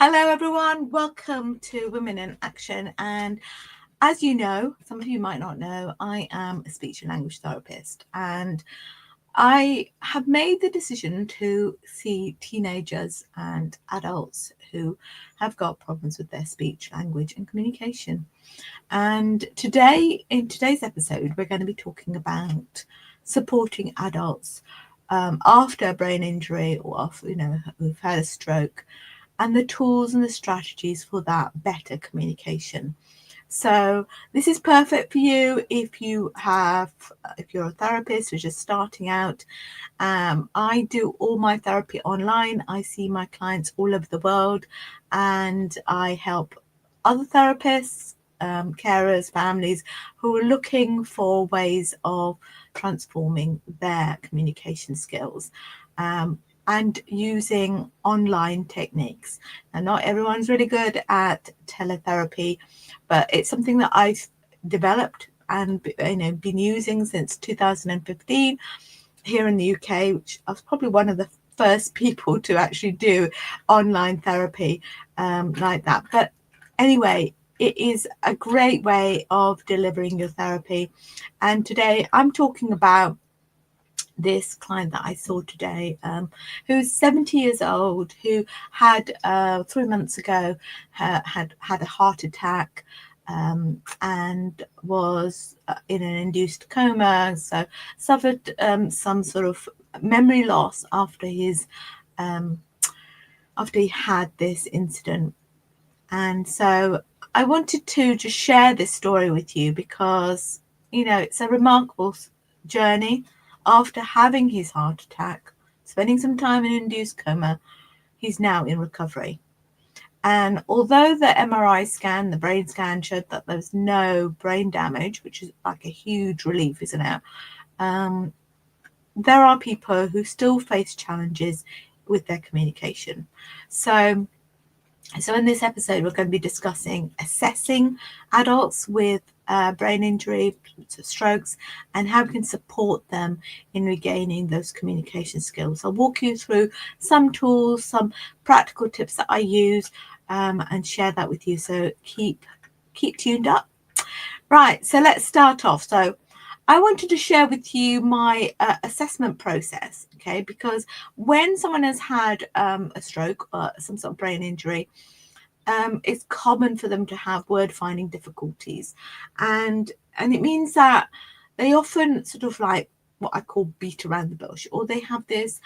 Hello everyone, welcome to Women in Action, and as you know, some of you might not know, I am a speech and language therapist, and I have made the decision to see teenagers and adults who have got problems with their speech, language and communication. And today, in today's episode, we're going to be talking about supporting adults after a brain injury or after, who've had a stroke, and the tools and the strategies for that better communication. So this is perfect for you if you're a therapist who's just starting out. I do all my therapy online. I see my clients all over the world, and I help other therapists, carers, families who are looking for ways of transforming their communication skills. And using online techniques. And not everyone's really good at teletherapy, but it's something that I've developed and been using since 2015 here in the UK, which I was probably one of the first people to actually do online therapy like that. But anyway, it is a great way of delivering your therapy. And today I'm talking about this client that I saw today, who's 70 years old, who had 3 months ago had a heart attack, and was in an induced coma, so suffered some sort of memory loss after he had this incident. And so I wanted to just share this story with you because it's a remarkable journey. After having his heart attack, spending some time in induced coma, he's now in recovery. And although the MRI scan, the brain scan, showed that there's no brain damage, which is like a huge relief, isn't it? There are people who still face challenges with their communication. So in this episode, we're going to be discussing assessing adults with brain injury, strokes, and how we can support them in regaining those communication skills. I'll walk you through some tools, some practical tips that I use, and share that with you. So keep tuned up. Right, so let's start off. So I wanted to share with you my assessment process, okay? Because when someone has had a stroke or some sort of brain injury, it's common for them to have word finding difficulties, and it means that they often sort of like what I call beat around the bush, or they have this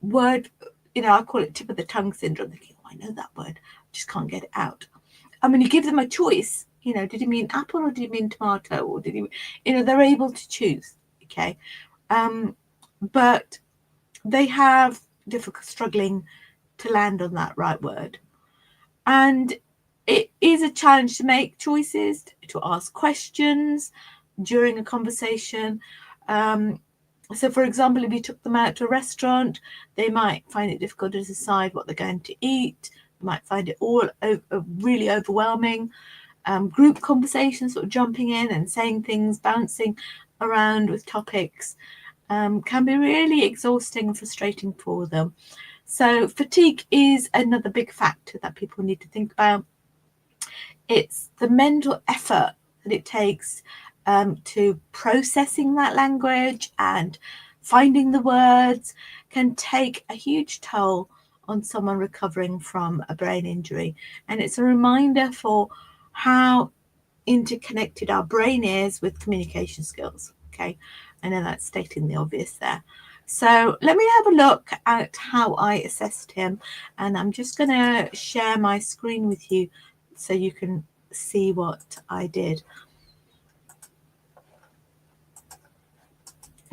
word, I call it tip of the tongue syndrome. Thinking, oh, I know that word, I just can't get it out. I mean, you give them a choice, did he mean apple or did he mean tomato, or did he, they're able to choose, okay, but they have difficulty struggling to land on that right word. And it is a challenge to make choices, to ask questions during a conversation. So, for example, if you took them out to a restaurant, they might find it difficult to decide what they're going to eat. They might find it all really overwhelming. Group conversations, sort of jumping in and saying things, bouncing around with topics, can be really exhausting and frustrating for them. So fatigue is another big factor that people need to think about. It's the mental effort that it takes to processing that language and finding the words can take a huge toll on someone recovering from a brain injury. And it's a reminder for how interconnected our brain is with communication skills. Okay, I know that's stating the obvious there. So let me have a look at how I assessed him, and I'm just going to share my screen with you so you can see what I did.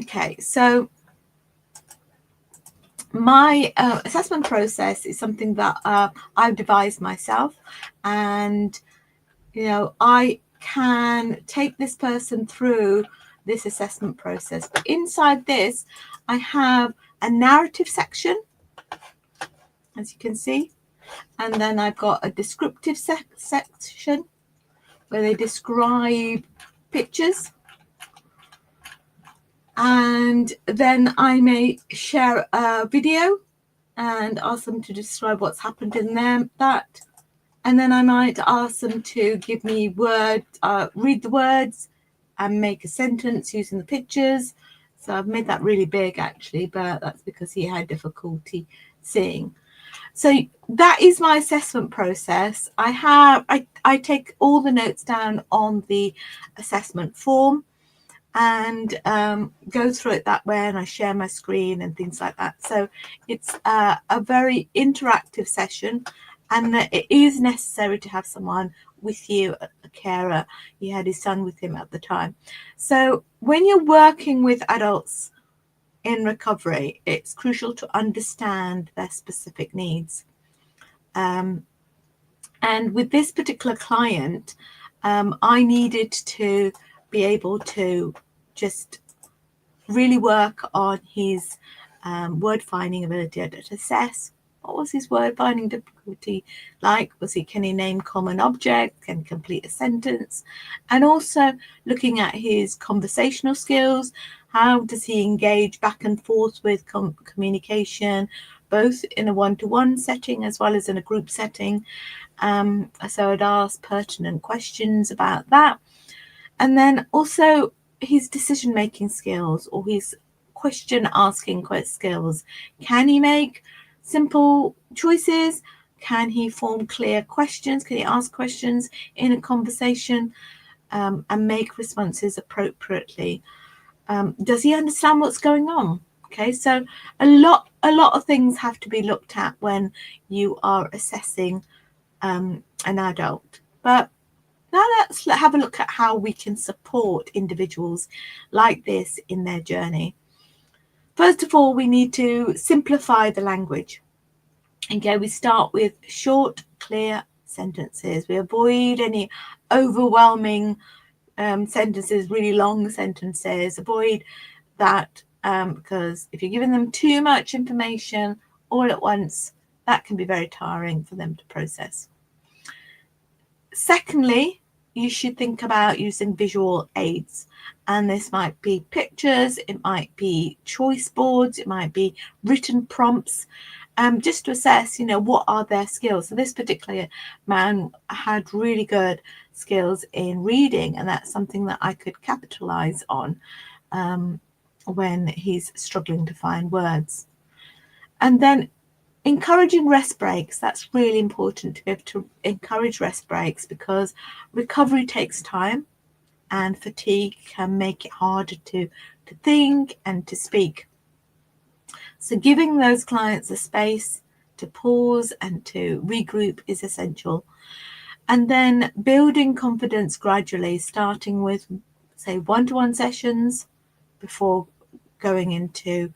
Okay, so my assessment process is something that I've devised myself, and I can take this person through this assessment process. But inside this, I have a narrative section, as you can see, and then I've got a descriptive section where they describe pictures, and then I may share a video and ask them to describe what's happened in them that. And then I might ask them to give me words, read the words and make a sentence using the pictures. So I've made that really big actually, but that's because he had difficulty seeing. So that is my assessment process. I take all the notes down on the assessment form and go through it that way, and I share my screen and things like that. So it's a very interactive session, and it is necessary to have someone with you, a carer. He had his son with him at the time. So when you're working with adults in recovery, it's crucial to understand their specific needs. And with this particular client, I needed to be able to just really work on his word finding ability to assess what was his word finding difficulty like. Can he name common objects, can complete a sentence, and also looking at his conversational skills. How does he engage back and forth with communication, both in a one-to-one setting as well as in a group setting? So I'd ask pertinent questions about that. And then also his decision-making skills or his question-asking skills. Can he make simple choices? Can he form clear questions? Can he ask questions in a conversation and make responses appropriately? Does he understand what's going on? Okay, so a lot of things have to be looked at when you are assessing an adult. But now let's have a look at how we can support individuals like this in their journey. First of all, we need to simplify the language. Okay, we start with short, clear sentences. We avoid any overwhelming sentences, really long sentences. Avoid that because if you're giving them too much information all at once, that can be very tiring for them to process. Secondly, you should think about using visual aids, and this might be pictures, it might be choice boards, it might be written prompts, just to assess, what are their skills. So this particular man had really good skills in reading, and that's something that I could capitalize on when he's struggling to find words. And then encouraging rest breaks. That's really important to be able to encourage rest breaks because recovery takes time and fatigue can make it harder to think and to speak. So giving those clients a space to pause and to regroup is essential. And then building confidence gradually, starting with, say, one-to-one sessions before going into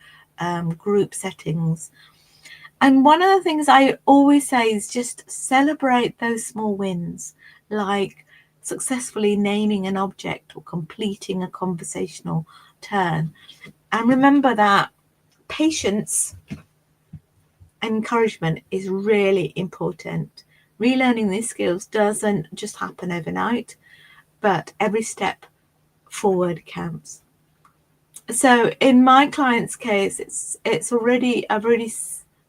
group settings. And one of the things I always say is just celebrate those small wins, like successfully naming an object or completing a conversational turn. And remember that patience and encouragement is really important. Relearning these skills doesn't just happen overnight, but every step forward counts. So in my client's case, I've already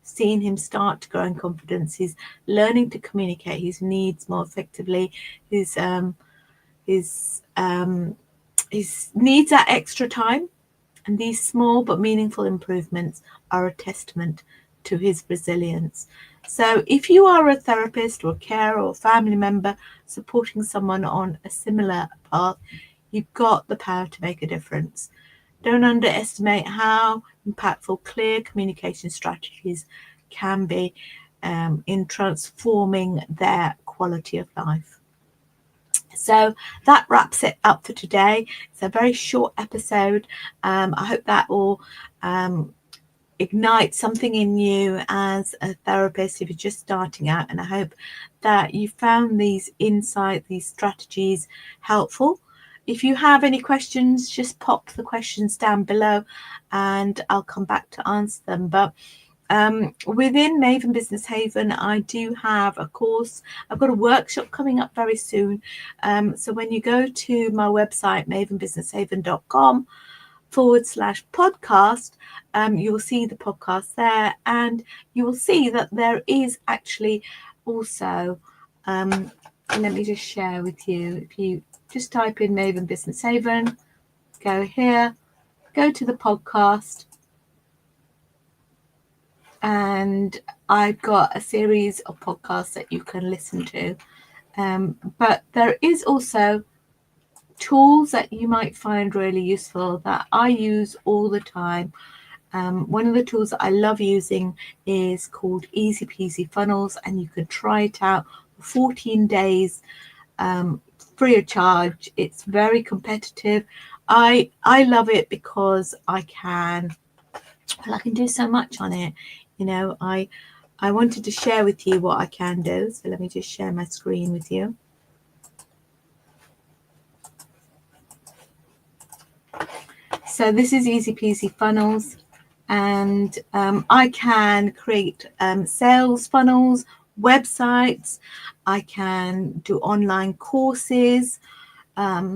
seen him start to grow in confidence. He's learning to communicate his needs more effectively. His needs that extra time, and these small but meaningful improvements are a testament to his resilience. So if you are a therapist or a carer or family member supporting someone on a similar path, you've got the power to make a difference. Don't underestimate how impactful clear communication strategies can be in transforming their quality of life. So that wraps it up for today. It's a very short episode. I hope that will ignite something in you as a therapist if you're just starting out. And I hope that you found these insights, these strategies helpful. If you have any questions, just pop the questions down below and I'll come back to answer them. But within Maven Business Haven, I do have a course. I've got a workshop coming up very soon. So when you go to my website, mavenbusinesshaven.com, podcast, you will see the podcast there, and you will see that there is actually also, let me just share with you, if you just type in Maven Business Haven, go here, go to the podcast, and I've got a series of podcasts that you can listen to. But there is also tools that you might find really useful that I use all the time. One of the tools that I love using is called Easy Peasy Funnels, and you can try it out for 14 days free of charge. It's very competitive. I love it because I can do so much on it. I wanted to share with you what I can do. So let me just share my screen with you. So this is Easy Peasy Funnels, and I can create sales funnels, websites. I can do online courses. My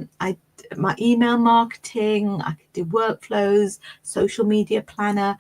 email marketing. I can do workflows, social media planner,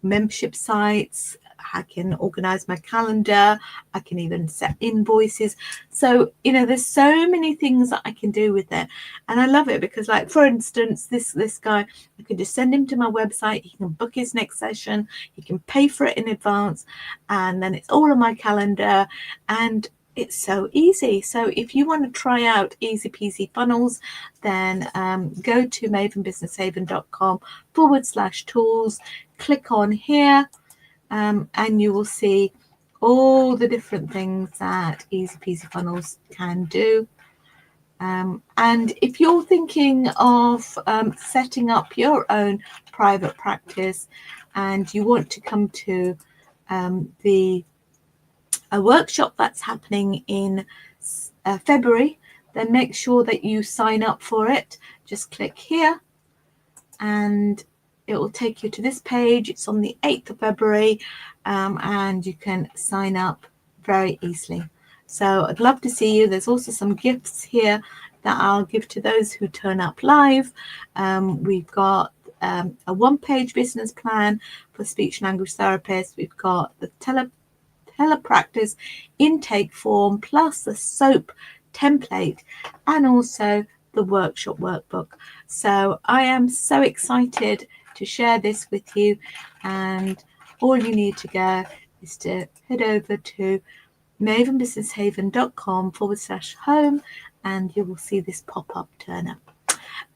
membership sites. I can organize my calendar. I can even set invoices. So, there's so many things that I can do with it. And I love it because, like, for instance, this guy, I can just send him to my website. He can book his next session. He can pay for it in advance. And then it's all on my calendar. And it's so easy. So if you want to try out Easy Peasy Funnels, then go to mavenbusinesshaven.com/tools, click on here, and you will see all the different things that Easy Peasy Funnels can do. And if you're thinking of setting up your own private practice and you want to come to a workshop that's happening in February, then make sure that you sign up for it. Just click here and it will take you to this page. It's on the 8th of February, and you can sign up very easily. So I'd love to see you. There's also some gifts here that I'll give to those who turn up live. We've got a one-page business plan for speech and language therapists. We've got the telepractice intake form, plus the SOAP template, and also the workshop workbook. So I am so excited to share this with you, and all you need to go is to head over to mavenbusinesshaven.com/home, and you will see this pop-up turn up.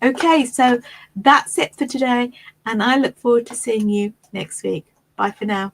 Okay, so that's it for today, and I look forward to seeing you next week. Bye for now.